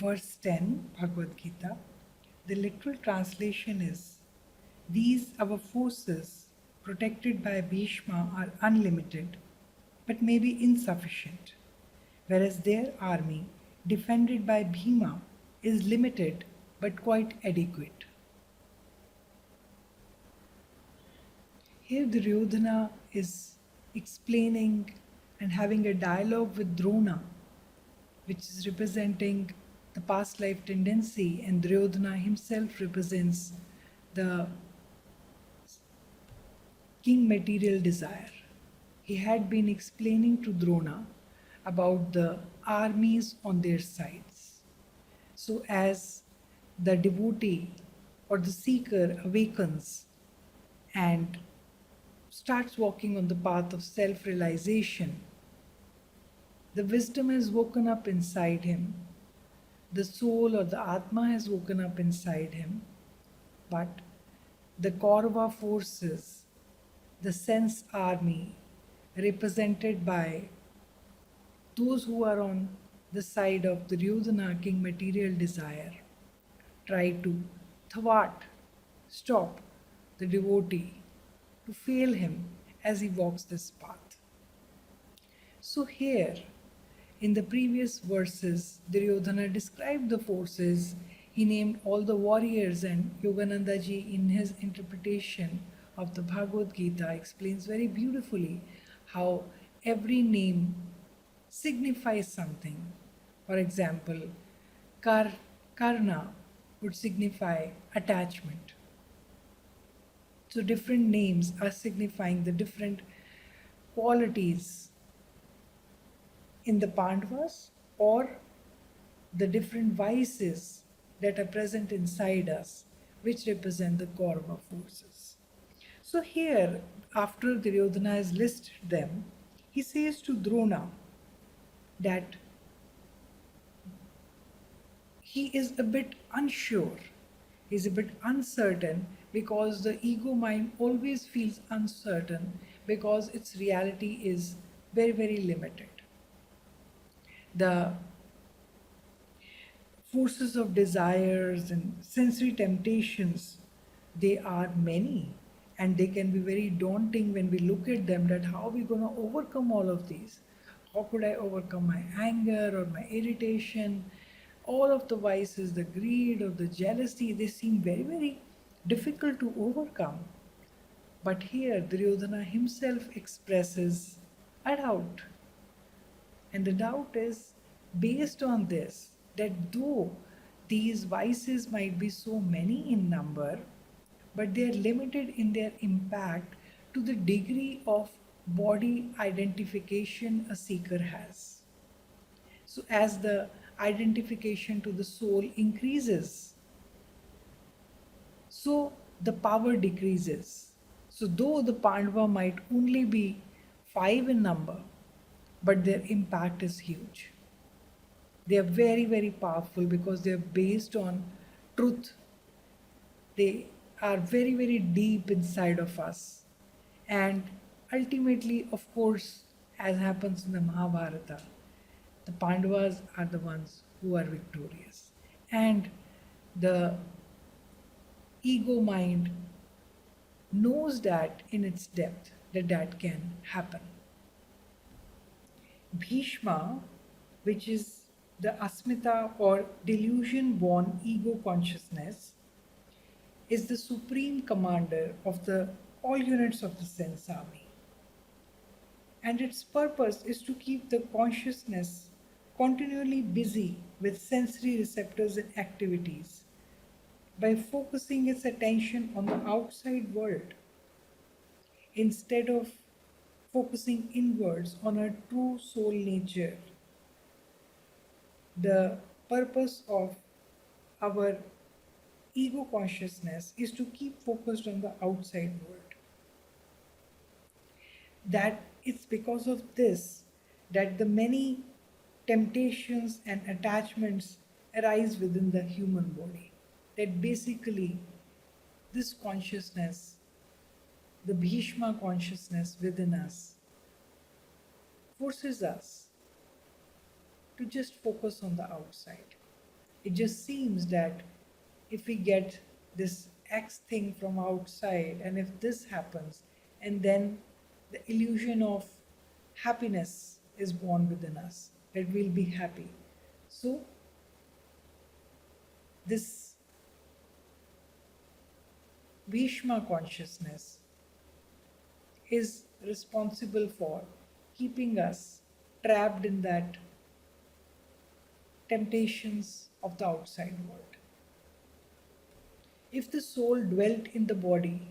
verse 10, Bhagavad Gita. The literal translation is, these our forces, protected by Bhishma, are unlimited, but may be insufficient, whereas their army, defended by Bhima, is limited but quite adequate. Here Duryodhana is explaining and having a dialogue with Drona, which is representing the past life tendency, and Duryodhana himself represents the king material desire. He had been explaining to Drona about the armies on their sides. So, as the devotee or the seeker awakens and starts walking on the path of self realization, the wisdom has woken up inside him, the soul or the Atma has woken up inside him, but the Kaurava forces, the sense army, represented by those who are on the side of the Duryodhana, king material desire, try to thwart, stop the devotee, to fail him as he walks this path. So here, in the previous verses, Duryodhana described the forces. He named all the warriors, and Yoganandaji, in his interpretation of the Bhagavad Gita, explains very beautifully how every name signifies something. For example, Karna would signify attachment. So different names are signifying the different qualities in the Pandavas or the different vices that are present inside us, which represent the Kaurava forces. So here, after Duryodhana has listed them, he says to Drona that he is a bit unsure, he is a bit uncertain, because the ego mind always feels uncertain because its reality is very, very limited. The forces of desires and sensory temptations, they are many, and they can be very daunting when we look at them, that how are we going to overcome all of these? How could I overcome my anger or my irritation? All of the vices, the greed or the jealousy, they seem very, very difficult to overcome. But here Duryodhana himself expresses a doubt. And the doubt is based on this, that though these vices might be so many in number, but they are limited in their impact to the degree of body identification a seeker has. So as the identification to the soul increases, so the power decreases. So though the Pandava might only be 5 in number, but their impact is huge. They are very, very powerful because they are based on truth. They are very, very deep inside of us. And ultimately, of course, as happens in the Mahabharata, the Pandavas are the ones who are victorious. And the ego mind knows that in its depth that that can happen. Bhishma, which is the asmita or delusion born ego consciousness, is the supreme commander of the all units of the sense army. And its purpose is to keep the consciousness continually busy with sensory receptors and activities by focusing its attention on the outside world instead of focusing inwards on our true soul nature. The purpose of our ego consciousness is to keep focused on the outside world. That it's because of this that the many temptations and attachments arise within the human body. That basically this consciousness, the Bhishma consciousness within us, forces us to just focus on the outside. It just seems that if we get this X thing from outside, and if this happens, and then the illusion of happiness is born within us, that we'll be happy. So, this Bhishma consciousness is responsible for keeping us trapped in that temptations of the outside world. If the soul dwelt in the body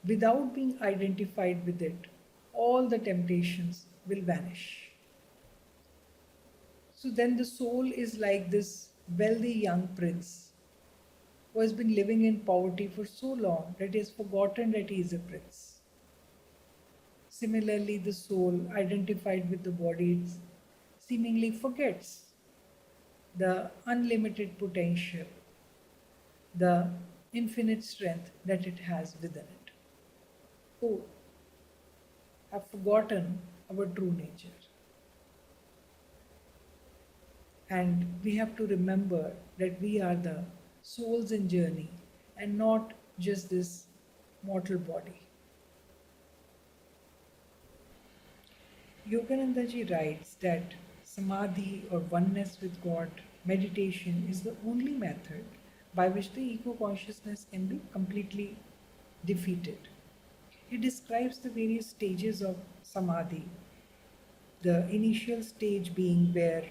without being identified with it, all the temptations will vanish. So then the soul is like this wealthy young prince who has been living in poverty for so long that he has forgotten that he is a prince. Similarly, the soul identified with the body seemingly forgets the unlimited potential, the infinite strength that it has within it. So, have forgotten our true nature. And we have to remember that we are the souls in journey and not just this mortal body. Yoganandaji writes that samadhi or oneness with God meditation is the only method by which the ego consciousness can be completely defeated. He describes the various stages of samadhi. The initial stage being where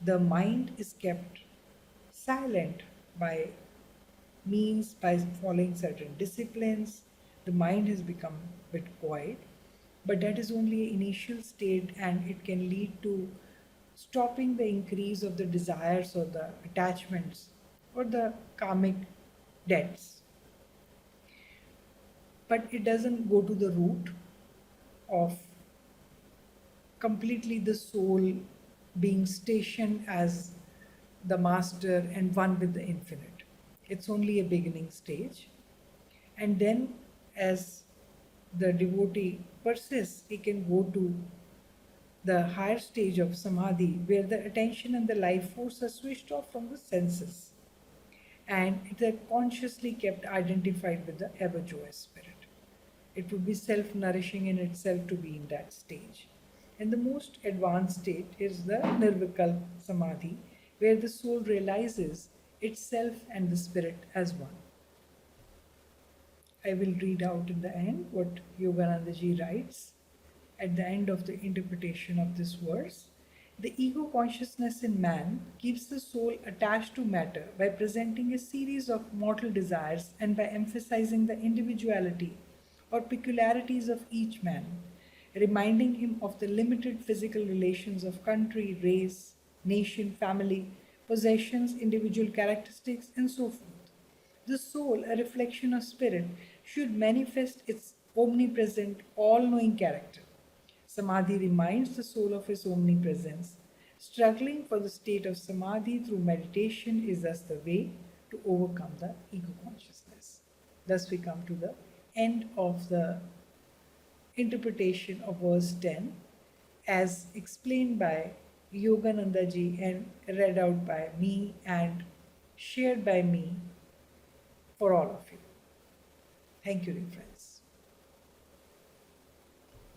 the mind is kept silent by following certain disciplines. The mind has become a bit quiet, but that is only an initial state, and it can lead to stopping the increase of the desires or the attachments or the karmic debts. But it doesn't go to the root of completely the soul being stationed as the master and one with the infinite. It's only a beginning stage. And then, as the devotee persists, he can go to the higher stage of samadhi, where the attention and the life force are switched off from the senses, and it is consciously kept identified with the ever joyous spirit. It would be self nourishing in itself to be in that stage. And the most advanced state is the nirvikalp samadhi, where the soul realizes itself and the spirit as one. I will read out in the end what Yoganandaji writes at the end of the interpretation of this verse. The ego consciousness in man keeps the soul attached to matter by presenting a series of mortal desires and by emphasizing the individuality or peculiarities of each man, reminding him of the limited physical relations of country, race, nation, family, possessions, individual characteristics, and so forth. The soul, a reflection of spirit, should manifest its omnipresent, all knowing character. Samadhi reminds the soul of his omnipresence. Struggling for the state of samadhi through meditation is thus the way to overcome the ego consciousness. Thus, we come to the end of the interpretation of verse 10 as explained by Yoganandaji and read out by me and shared by me for all of you. Thank you, dear friends.